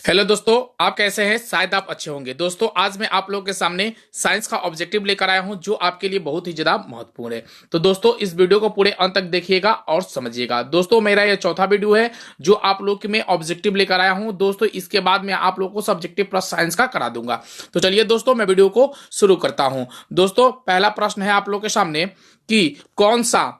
Hello दोस्तों, आप कैसे हैं? शायद आप अच्छे होंगे। दोस्तों, आज मैं आप लोगों के सामने साइंस का ऑब्जेक्टिव लेकर आया हूं जो आपके लिए बहुत ही ज्यादा महत्वपूर्ण है। तो दोस्तों, इस वीडियो को पूरे अंत तक देखिएगा और समझिएगा। दोस्तों, मेरा यह चौथा वीडियो है जो आप लोग के मैं ऑब्जेक्टिव लेकर आया हूं। दोस्तों, इसके बाद मैं आप लोगों को सब्जेक्टिव प्लस साइंस का करा दूंगा। तो चलिए दोस्तों, मैं वीडियो को शुरू करता हूं। दोस्तों, पहला प्रश्न है आप लोग के सामने कि कौन सा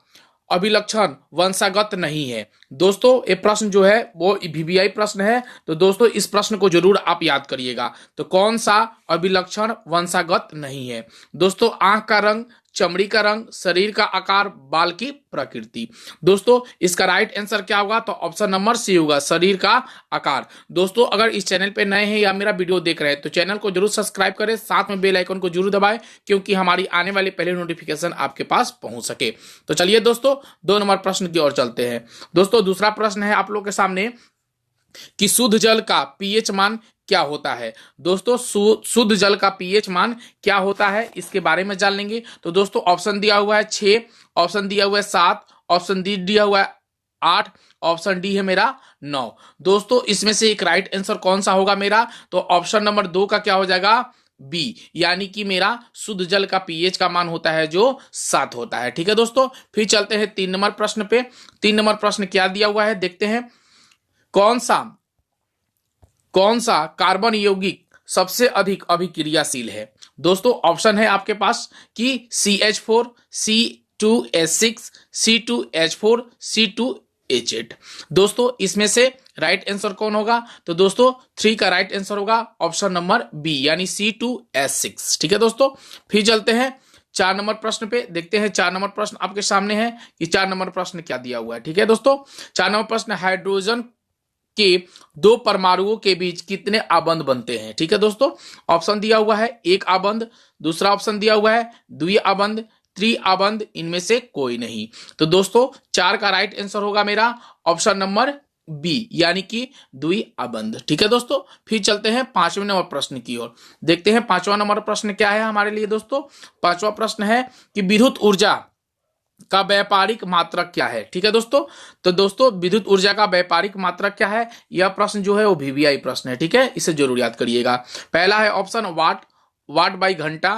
अभिलक्षण वंशागत नहीं है। दोस्तों, ये प्रश्न जो है वो वीवीआई प्रश्न है। तो दोस्तों, इस प्रश्न को जरूर आप याद करिएगा। तो कौन सा अभिलक्षण वंशागत नहीं है? दोस्तों, आंख का रंग, चमड़ी का रंग, शरीर का आकार, बाल की प्रकृति। दोस्तों, इसका राइट आंसर क्या होगा? तो ऑप्शन नंबर सी होगा, शरीर का आकार। दोस्तों, अगर इस चैनल पे नए हैं या मेरा वीडियो देख रहे हैं तो चैनल को जरूर सब्सक्राइब करें, साथ में बेल आइकन को जरूर दबाएं क्योंकि हमारी आने वाली पहली नोटिफिकेशन आपके पास पहुंच सके। तो चलिए दोस्तों, 2 नंबर प्रश्न की ओर चलते हैं। दोस्तों, दूसरा प्रश्न है आप लोग के सामने कि शुद्ध जल का पीएच मान क्या होता है। दोस्तों, शुद्ध जल का पीएच मान क्या होता है इसके बारे में जान लेंगे। तो दोस्तों, ऑप्शन दिया हुआ है 6, ऑप्शन दिया हुआ है 7, ऑप्शन डी दिया हुआ है 8, ऑप्शन डी है मेरा 9। दोस्तों, इसमें से एक राइट आंसर कौन सा होगा मेरा? तो ऑप्शन नंबर 2 का क्या हो जाएगा? बी, यानी कि मेरा शुद्ध जल का पीएच का मान होता है जो 7 होता है। ठीक है दोस्तों, फिर चलते हैं 3 नंबर प्रश्न पे। 3 नंबर प्रश्न क्या दिया हुआ है देखते हैं। कौन सा कौन सा कार्बन यौगिक सबसे अधिक अभिक्रियाशील है? दोस्तों, ऑप्शन है आपके पास कि CH4, C2H6, C2H4, C2H8। दोस्तों, इसमें से राइट आंसर कौन होगा? तो दोस्तों, 3 का राइट आंसर होगा ऑप्शन नंबर बी, यानी C2H6। ठीक है दोस्तों, फिर चलते हैं 4 नंबर प्रश्न पे। देखते हैं 4 नंबर प्रश्न आपके सामने है कि 4 नंबर प्रश्न क्या दिया हुआ है। ठीक है दोस्तों, 4 नंबर प्रश्न, हाइड्रोजन के 2 परमाणुओं के बीच कितने आबंध बनते हैं? ठीक है दोस्तों, ऑप्शन दिया हुआ है 1 आबंध, दूसरा ऑप्शन दिया हुआ है 2 आबंध, 3 आबंध, इनमें से कोई नहीं। तो दोस्तों, 4 का राइट आंसर होगा मेरा ऑप्शन नंबर बी, यानी कि 2 आबंध। ठीक है दोस्तों, फिर चलते हैं 5वें नंबर प्रश्न की ओर। देखते हैं 5वां नंबर प्रश्न क्या है हमारे लिए। दोस्तों, 5वां प्रश्न है कि विद्युत ऊर्जा का व्यापारिक मात्रक क्या है? ठीक है दोस्तों, तो दोस्तों, विद्युत ऊर्जा का व्यापारिक मात्रक क्या है? यह प्रश्न जो है वो वीवीआई प्रश्न है। ठीक है, इसे जरूर याद करिएगा। पहला है ऑप्शन वाट, वाट बाई घंटा,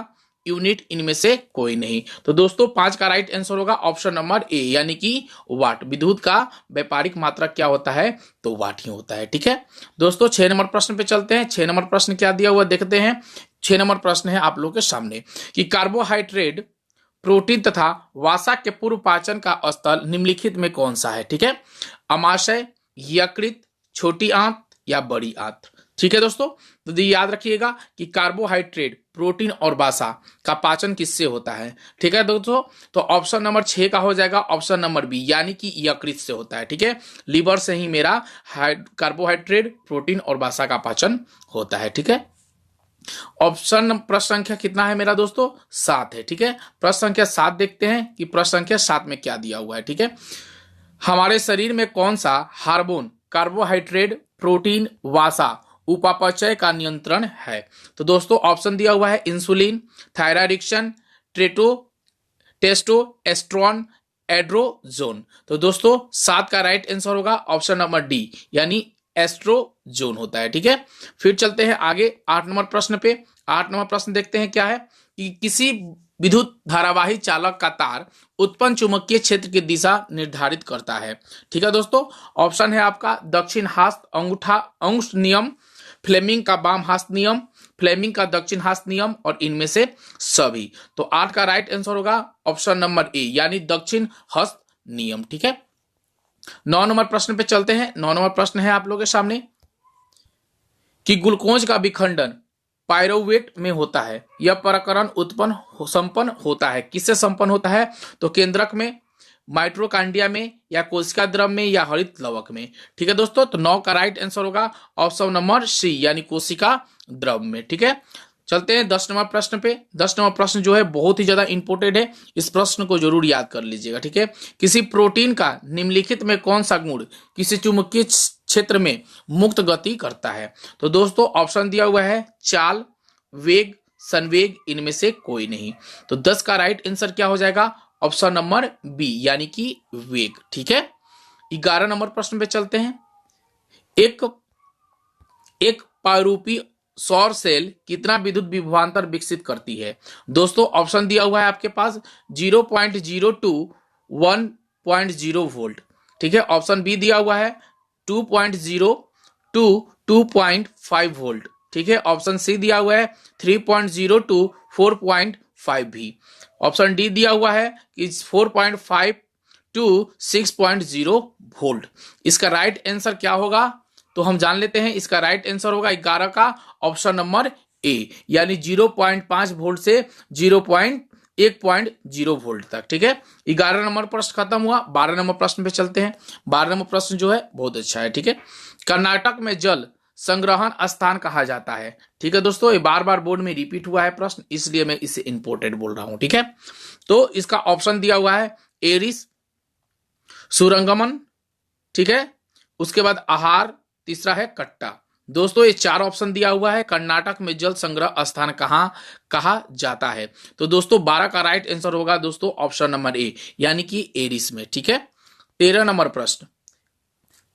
यूनिट, इनमें से कोई नहीं। तो दोस्तों, 5 का राइट आंसर होगा ऑप्शन नंबर ए, यानी कि वाट। विद्युत का व्यापारिक मात्रक क्या होता है? तो वाट ही होता है। ठीक है दोस्तों, 6 नंबर प्रश्न पे चलते हैं। 6 नंबर प्रश्न क्या दिया हुआ देखते हैं। 6 नंबर प्रश्न है आप लोगों के सामने कि कार्बोहाइड्रेट, प्रोटीन तथा वसा के पूर्व पाचन का स्थल निम्नलिखित में कौन सा है? ठीक है, अमाशय, यकृत, छोटी आंत या बड़ी आंत। ठीक है दोस्तों, तो याद रखिएगा कि कार्बोहाइड्रेट, प्रोटीन और वसा का पाचन किससे होता है? ठीक है दोस्तों, तो ऑप्शन नंबर 6 का हो जाएगा ऑप्शन नंबर बी, यानी कि यकृत से होता है। ठीक है, लीवर से ही मेरा कार्बोहाइड्रेट, प्रोटीन और वसा का पाचन होता है। ठीक है, ऑप्शन प्रश्न संख्या कितना है मेरा दोस्तों? 7 है। ठीक है, प्रश्न संख्या 7 देखते हैं कि प्रश्न संख्या 7 में क्या दिया हुआ है। ठीक है, हमारे शरीर में कौन सा हार्मोन कार्बोहाइड्रेट, प्रोटीन, वसा उपापचय का नियंत्रण है? तो दोस्तों, ऑप्शन दिया हुआ है इंसुलिन, थायराइडिक्शन, ट्रेटो टेस्टोस्टेरोन, एड्रोजोन। तो दोस्तों, 7 का राइट आंसर होगा ऑप्शन नंबर डी, यानी एस्ट्रोजोन होता है। ठीक है, फिर चलते हैं आगे 8 नंबर प्रश्न पे। 8 नंबर प्रश्न देखते हैं क्या है कि किसी विद्युत धारावाही चालक का तार उत्पन्न चुंबकीय क्षेत्र की दिशा निर्धारित करता है। ठीक है दोस्तों, ऑप्शन है आपका दक्षिण हस्त अंगूठा अंगुष्ठ नियम, फ्लेमिंग का बाम हस्त नियम, फ्लेमिंग का दक्षिण हस्त नियम और इनमें से सभी। तो 8 का राइट आंसर होगा ऑप्शन नंबर ए, यानी दक्षिण हस्त नियम। ठीक है, 9 नंबर प्रश्न पे चलते हैं। 9 नंबर प्रश्न है आप लोगों के सामने कि ग्लूकोज का विखंडन पायरुवेट में होता है। यह प्रकरण संपन्न होता है, किससे संपन्न होता है? तो केंद्रक में, माइट्रोकांडिया में, या कोशिका द्रव में, या हरित लवक में। ठीक है दोस्तों, तो 9 का राइट आंसर होगा ऑप्शन नंबर सी, यानी कोशिका द्रव में। ठीक है, चलते हैं 10 नंबर प्रश्न पे। 10 नंबर प्रश्न जो है बहुत ही ज्यादा इंपोर्टेंट है, इस प्रश्न को जरूर याद कर लीजिएगा। ठीक है, किसी प्रोटीन का निम्नलिखित में कौन सा गुण किसी चुंबकीय क्षेत्र में मुक्त गति करता है? तो दोस्तों, ऑप्शन दिया हुआ है चाल, वेग, संवेग, इनमें से कोई नहीं। तो 10 का राइट आंसर क्या हो जाएगा? ऑप्शन नंबर बी, यानी कि वेग। ठीक है, 11 नंबर प्रश्न पे चलते हैं। एक एक पायरूपी सौर सेल कितना विद्युत विभवांतर विकसित करती है? दोस्तों ऑप्शन दिया हुआ है आपके पास 0.0 टू 1.0 वोल्ट। ठीक है, ऑप्शन बी दिया हुआ है 2.0 टू 2.5 वोल्ट। ठीक है, ऑप्शन सी दिया हुआ है 3.0 टू 4.5 भी। ऑप्शन डी दिया हुआ है कि 4.5 टू 6.0 वोल्ट। इसका राइट आंसर क्या होगा तो हम जान लेते हैं। इसका राइट आंसर होगा 11 का ऑप्शन नंबर ए, यानी 0.5 वोल्ट से 1.0 वोल्ट तक। ठीक है, 11 नंबर प्रश्न खत्म हुआ। 12 नंबर प्रश्न पे चलते हैं। 12 नंबर प्रश्न जो है बहुत अच्छा है। ठीक है, कर्नाटक में जल संग्रहण स्थान कहा जाता है। ठीक है दोस्तों, ये बार बार बोर्ड में रिपीट हुआ है प्रश्न, इसलिए मैं इसे इंपोर्टेंट बोल रहा हूं। ठीक है, तो इसका ऑप्शन दिया हुआ है एरिस, सुरंगमन, ठीक है, उसके बाद आहार, तीसरा है कट्टा। दोस्तों ये 4 ऑप्शन दिया हुआ है। कर्नाटक में जल संग्रह स्थान कहां कहा जाता है? तो दोस्तों 12 का राइट आंसर होगा दोस्तों ऑप्शन नंबर ए, यानी कि एरिस में। ठीक है, 13 नंबर प्रश्न,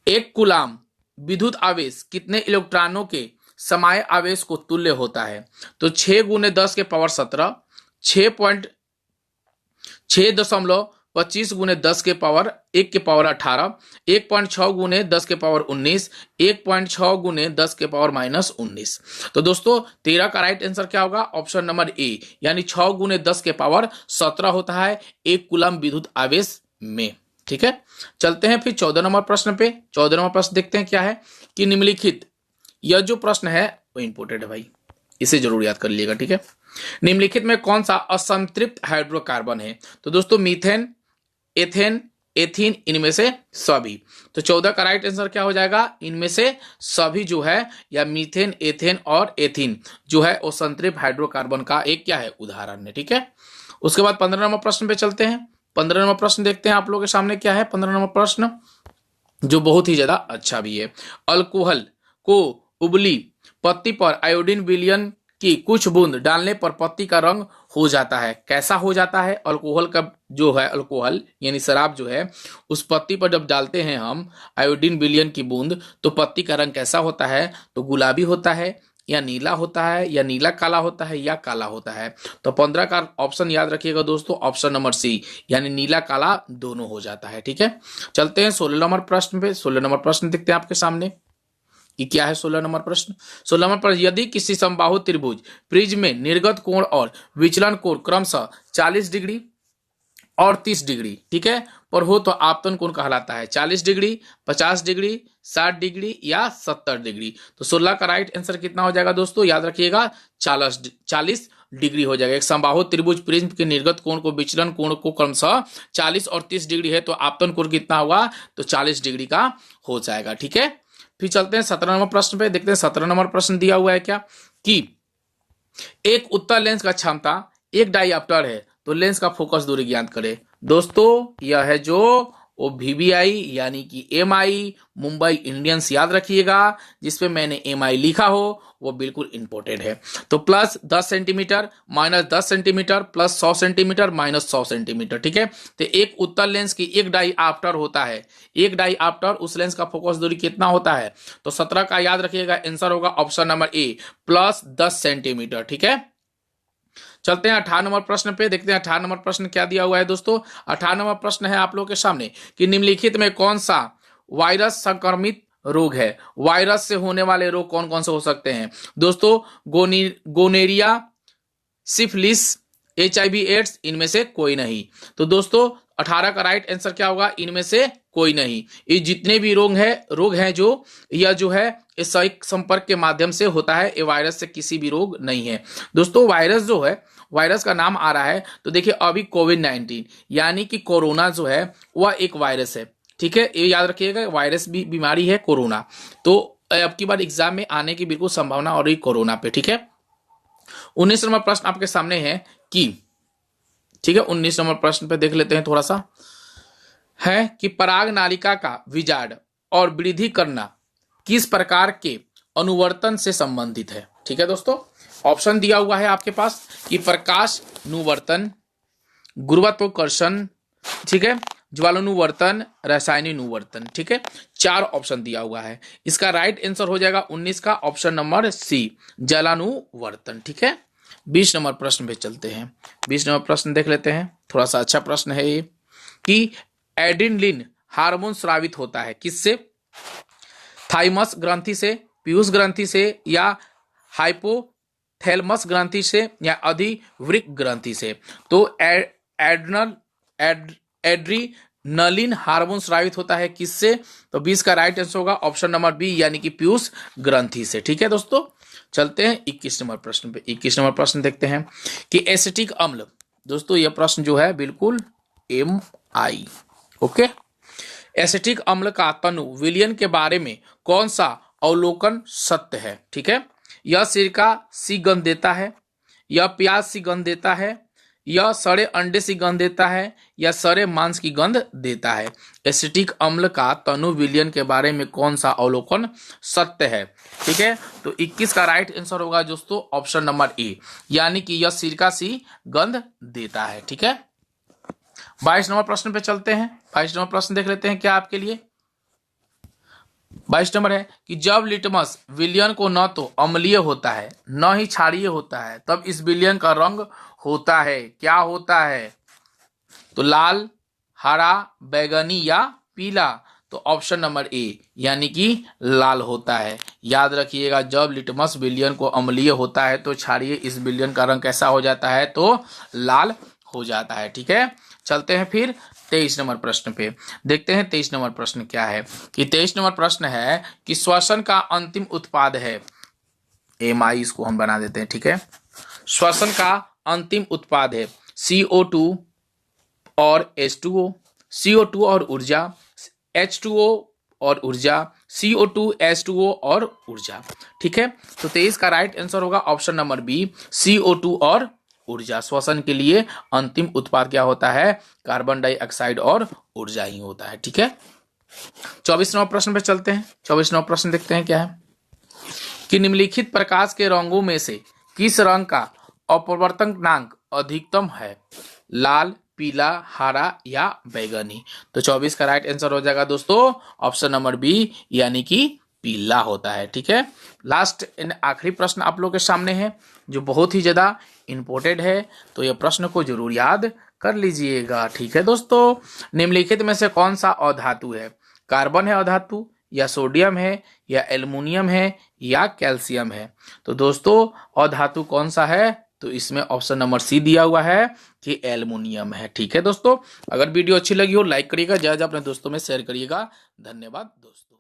एक कूलाम विद्युत आवेश कितने इलेक्ट्रॉनों के समाय आवेश को तुल्य होता है? तो 6 गुने 10 के पावर 17, 6.25 गुने 10 के पावर 1 के पावर 18, 1.6 गुने 10 के पावर 19, 1.6 गुने 10 के पावर -19। तो दोस्तों 13 का राइट आंसर क्या होगा? ऑप्शन नंबर ए, यानी 6 गुने 10 के पावर 17 होता है एक कूलम विद्युत आवेश में। ठीक है, चलते हैं फिर 14 नंबर प्रश्न पे। 14 नंबर प्रश्न देखते हैं क्या है कि निम्नलिखित, यह जो प्रश्न है वो इंपोर्टेंट है भाई, इसे जरूर याद कर लीजिएगा। ठीक है, निम्नलिखित में कौन सा असंतृप्त हाइड्रोकार्बन है? तो दोस्तों मीथेन, एथेन, एथीन, इनमें से सभी। तो 14 का राइट आंसर क्या हो जाएगा? इनमें से सभी जो है, या मीथेन, एथेन और एथीन जो है वो संतृप्त हाइड्रोकार्बन का एक क्या है? उदाहरण है। ठीक है, उसके बाद 15 नंबर प्रश्न पे चलते हैं। 15 नंबर प्रश्न देखते हैं आप लोगों के सामने क्या है। 15 नंबर प्रश्न जो बहुत ही ज्यादा अच्छा भी है। अल्कोहल को उबली पत्ती पर आयोडीन विलयन की कुछ बूंद डालने पर पत्ती का रंग हो जाता है। कैसा हो जाता है? अल्कोहल का जो है, अल्कोहल यानी शराब जो है, उस पत्ती पर जब डालते हैं हम आयोडीन विलयन की बूंद, तो पत्ती का रंग कैसा होता है? तो गुलाबी होता है, या नीला होता है, या नीला काला होता है, या काला होता है। तो 15 का ऑप्शन याद रखिएगा दोस्तों, ऑप्शन नंबर सी, यानी नीला काला दोनों हो जाता है। ठीक है, चलते हैं 16 नंबर प्रश्न पे। 16 नंबर प्रश्न देखते हैं आपके सामने कि क्या है 16 नंबर प्रश्न। 16 नंबर प्रश्न, यदि किसी समबाहु त्रिभुज प्रिज्म में निर्गत कोण और विचलन कोण क्रमशः 40 डिग्री और 30 डिग्री, ठीक है, पर हो तो आपतन कोण कहलाता है। 40 डिग्री, 50 डिग्री, 60 डिग्री या 70 डिग्री। तो 16 का राइट आंसर कितना हो जाएगा दोस्तों? याद रखिएगा 40 डिग्री हो जाएगा। एक समबाहु त्रिभुज प्रिज्म के निर्गत कोण को विचलन कोण को क्रमशः 40 और 30 डिग्री है, तो आपतन कोण कितना होगा? तो 40 डिग्री का हो जाएगा। ठीक है, फिर चलते हैं 17 नंबर प्रश्न पे। देखते हैं 17 नंबर प्रश्न दिया हुआ है क्या कि एक उत्तल लेंस का क्षमता एक डायऑप्टर है, तो लेंस का फोकस दूरी ज्ञात करें। दोस्तों यह है जो वो VBI यानी कि MI, मुंबई इंडियंस याद रखिएगा। जिसपे मैंने MI लिखा हो वो बिल्कुल इंपॉर्टेंट है। तो plus 10 centimetre, minus 10 centimetre, plus 100 centimetre, minus 100 centimetre. ठीक है, तो एक उत्तल लेंस की एक डायऑप्टर होता है। एक डायऑप्टर, उस लेंस का फोकस दूरी कितना होता है? तो 17 का याद रखिएगा, आंसर होगा option number A, plus 10 centimetre. ठीक है, चलते हैं 18 नंबर प्रश्न पे। देखते हैं 18 नंबर प्रश्न क्या दिया हुआ है दोस्तों। 18 नंबर प्रश्न है आप लोगों के सामने कि निम्नलिखित में कौन सा वायरस संक्रमित रोग है? वायरस से होने वाले रोग कौन कौन से हो सकते हैं दोस्तों? गोनेरिया, सिफिलिस, HIV एड्स, इनमें से कोई नहीं। तो दोस्तों 18 का राइट आंसर क्या होगा? इनमें से कोई नहीं। ये जितने भी रोग हैं जो यह जो है इस संपर्क के माध्यम से होता है। ये वायरस से किसी भी रोग नहीं है दोस्तों। वायरस जो है, वायरस का नाम आ रहा है तो देखिए अभी कोविड-19 यानी कि कोरोना जो है वह एक वायरस है। ठीक है, ये याद रखिएगा, वायरस भी बीमारी है कोरोना। तो अब की बार एग्जाम में आने की बिल्कुल संभावना और रही कोरोना पे। ठीक है, 19 नंबर प्रश्न आपके सामने है कि, ठीक है, 19 नंबर प्रश्न पे देख लेते हैं थोड़ा सा, है कि पराग नालिका का विजार्ड और वृद्धि करना किस प्रकार के अनुवर्तन से संबंधित है? ठीक है दोस्तों, ऑप्शन दिया हुआ है आपके पास कि प्रकाश अनुवर्तन, गुरुत्वाकर्षण, ठीक है, ज्वालानुवर्तन, रसायनिनुवर्तन। ठीक है, 4 ऑप्शन दिया हुआ है। इसका राइट आंसर हो जाएगा 19 का ऑप्शन नंबर सी, जलानुवर्तन। ठीक है, 20 नंबर प्रश्न पे चलते हैं। 20 नंबर प्रश्न देख लेते हैं, थोड़ा सा अच्छा प्रश्न है ये, कि एड्रेनलिन हार्मोन स्रावित होता है किससे? थाइमस ग्रंथि से, पीयूष ग्रंथि से, या हाइपोथैलेमस ग्रंथि से, या अधिवृक्क ग्रंथि से। तो एड्रीनलिन हार्मोन स्रावित होता है किससे? तो 20 का राइट आंसर होगा ऑप्शन नंबर बी, यानी कि पीयूष ग्रंथि से। ठीक है दोस्तों, चलते हैं 21 नंबर प्रश्न पे। 21 नंबर प्रश्न देखते हैं कि एसिटिक अम्ल, दोस्तों यह प्रश्न जो है बिल्कुल MI। ओके, एसिटिक अम्ल का तनु विलयन के बारे में कौन सा अवलोकन सत्य है? ठीक है, यह सिरका सी गंध देता है, यह प्याज सी गंध देता है, यह सड़े अंडे सी गंध देता है, या सड़े मांस की गंध देता है। एसिटिक अम्ल का तनु विलयन के बारे में कौन सा अवलोकन सत्य है? ठीक है, तो 21 का राइट आंसर होगा दोस्तों ऑप्शन नंबर ए, यानी कि यह सिरका सी गंध देता है। ठीक है, 22 नंबर प्रश्न पे चलते हैं। 22 नंबर प्रश्न देख लेते हैं क्या आपके लिए। 22 नंबर है कि जब लिटमस विलयन को न तो अम्लीय होता है न ही क्षारीय होता है, तब इस विलयन का रंग होता है, क्या होता है? तो लाल, हरा, बैगनी या पीला। तो ऑप्शन नंबर ए, यानी कि लाल होता है। याद रखिएगा, जब लिटमस विलयन को अम्लीय होता है तो क्षारीय इस विलयन का रंग कैसा हो जाता है? तो लाल हो जाता है। ठीक है, चलते हैं फिर 23 नंबर प्रश्न पे, देखते हैं 23 नंबर प्रश्न क्या है। कि 23 नंबर प्रश्न है कि श्वसन का अंतिम उत्पाद है, MI इसको हम बना देते हैं। ठीक है, श्वसन का अंतिम उत्पाद है CO2 और H2O, CO2 और ऊर्जा, H2O और ऊर्जा, CO2 H2O और ऊर्जा। ठीक है, तो 23 का राइट आंसर होगा ऑप्शन नंबर बी, CO2 और ऊर्जा। श्वसन के लिए अंतिम उत्पाद क्या होता है? कार्बन डाइऑक्साइड और ऊर्जा ही होता है। ठीक है, 24 नंबर प्रश्न पे चलते हैं। 24 नंबर प्रश्न देखते हैं क्या है कि निम्नलिखित प्रकाश के रंगों में से किस रंग का अपवर्तनांक अधिकतम है? लाल, पीला, हरा या बैगनी। तो 24 का राइट आंसर हो जाएगा दोस्तों ऑप्शन नंबर बी, यानी कि पीला होता है। ठीक है, लास्ट आखिरी प्रश्न आप लोग के सामने है जो बहुत ही ज्यादा इंपॉर्टेंट है, तो यह प्रश्न को जरूर याद कर लीजिएगा। ठीक है दोस्तों, निम्नलिखित में से कौन सा अधातु है? कार्बन है अधातु, या सोडियम है, या एल्युमिनियम है, या कैल्शियम है। तो दोस्तों अधातु कौन सा है? तो इसमें ऑप्शन नंबर सी दिया हुआ है कि एल्युमिनियम है। ठीक है दोस्तों, अगर वीडियो अच्छी लगी हो लाइक करिएगा, ज्यादा अपने दोस्तों में शेयर करिएगा। धन्यवाद दोस्तों।